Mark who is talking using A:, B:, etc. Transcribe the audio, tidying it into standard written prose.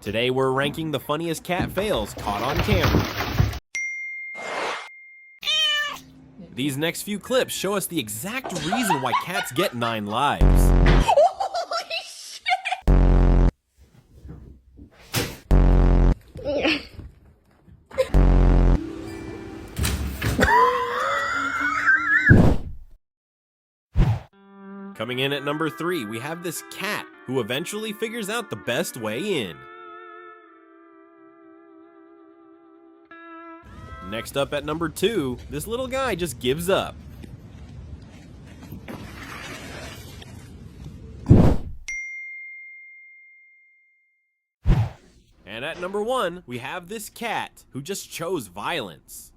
A: Today we're ranking the funniest cat fails caught on camera. These next few clips show us the exact reason why cats get 9 lives.
B: Holy shit!
A: Coming in at number 3, we have this cat who eventually figures out the best way in. Next up at number 2, this little guy just gives up. And at number 1, we have this cat who just chose violence.